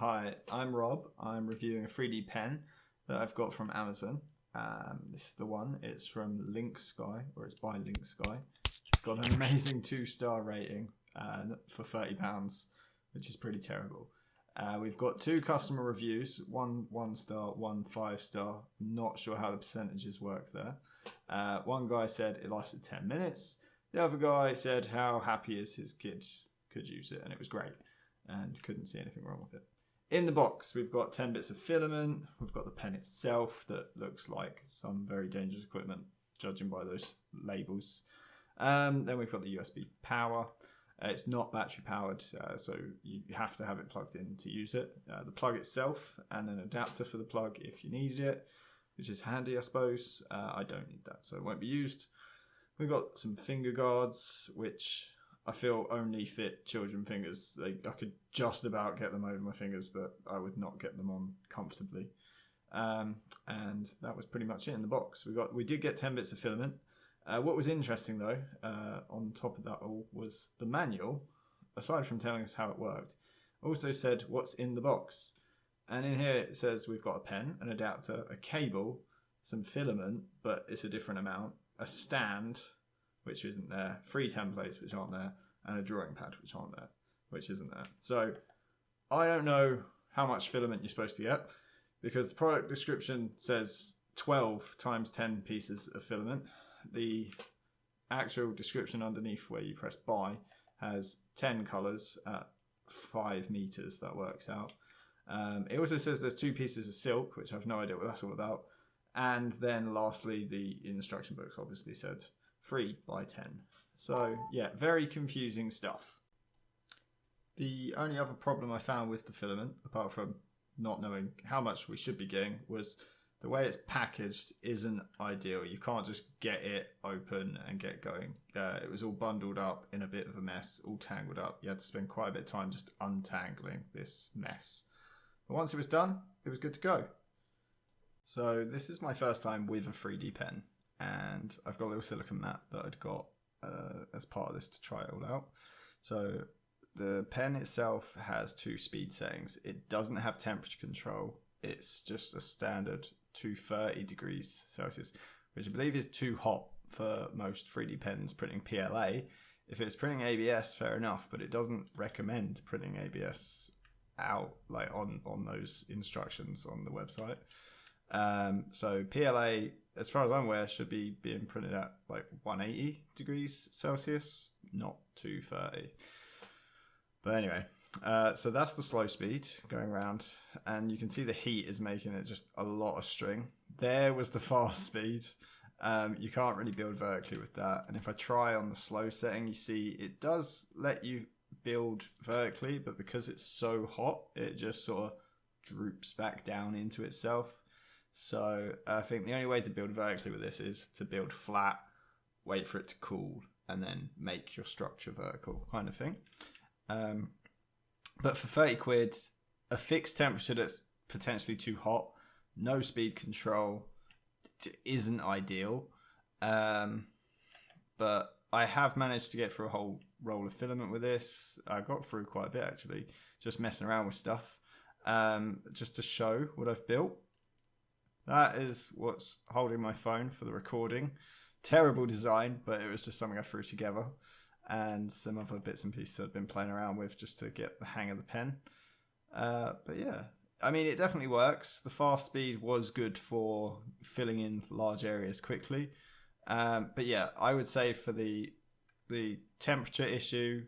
Hi, I'm Rob. I'm reviewing a 3D pen that I've got from Amazon. This is the one. It's from LinkSky, or it's by LinkSky. It's got an amazing 2-star rating for £30, which is pretty terrible. We've got 2 customer reviews, one 1-star, one 5-star. Not sure how the percentages work there. One guy said it lasted 10 minutes. The other guy said how happy his kid could use it, and it was great, and couldn't see anything wrong with it. In the box, we've got 10 bits of filament. We've got the pen itself that looks like some very dangerous equipment, judging by those labels. Then we've got the USB power. It's not battery powered, so you have to have it plugged in to use it. The plug itself and an adapter for the plug if you needed it, which is handy, I suppose. I don't need that, so it won't be used. We've got some finger guards, which I feel only fit children fingers. I could just about get them over my fingers, but I would not get them on comfortably. And that was pretty much it in the box. We did get 10 bits of filament. What was interesting though, on top of that all, was the manual, aside from telling us how it worked, also said what's in the box. And in here it says we've got a pen, an adapter, a cable, some filament, but it's a different amount, a stand, which isn't there, 3 templates, which aren't there, and a drawing pad, which isn't there. So I don't know how much filament you're supposed to get, because the product description says 12 times 10 pieces of filament. The actual description underneath where you press buy has 10 colours at 5 meters. That works out. It also says there's 2 pieces of silk, which I've no idea what that's all about. And then lastly, the instruction books obviously said 3 by 10. So yeah, very confusing stuff. The only other problem I found with the filament, apart from not knowing how much we should be getting, was the way it's packaged isn't ideal. You can't just get it open and get going. It was all bundled up in a bit of a mess, all tangled up. You had to spend quite a bit of time just untangling this mess. But once it was done, it was good to go. So this is my first time with a 3D pen, and I've got a little silicone mat that I'd got as part of this to try it all out. So the pen itself has 2 speed settings. It doesn't have temperature control. It's just a standard 230 degrees Celsius, which I believe is too hot for most 3D pens printing PLA. If it's printing ABS, fair enough, but it doesn't recommend printing ABS out like on those instructions on the website. So PLA, as far as I'm aware, should be being printed at like 180 degrees Celsius, not 230. But anyway, so that's the slow speed going around, and you can see the heat is making it just a lot of string. There was the fast speed. You can't really build vertically with that. And if I try on the slow setting, you see it does let you build vertically, but because it's so hot, it just sort of droops back down into itself. So I think the only way to build vertically with this is to build flat, wait for it to cool, and then make your structure vertical kind of thing. But for 30 quid, a fixed temperature that's potentially too hot, no speed control, isn't ideal. But I have managed to get through a whole roll of filament with this. I got through quite a bit actually, just messing around with stuff, just to show what I've built. That is what's holding my phone for the recording. Terrible design, but it was just something I threw together. And some other bits and pieces I've been playing around with just to get the hang of the pen. But yeah, I mean, it definitely works. The fast speed was good for filling in large areas quickly. But yeah, I would say for the temperature issue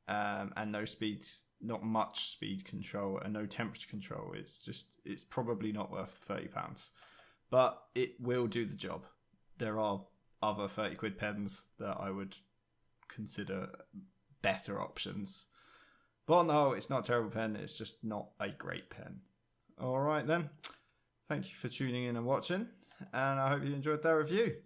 and no speed, not much speed control and no temperature control, it's probably not worth £30. But it will do the job. There are other 30 quid pens that I would consider better options. But on the whole, it's not a terrible pen, it's just not a great pen. Alright then, thank you for tuning in and watching, and I hope you enjoyed that review.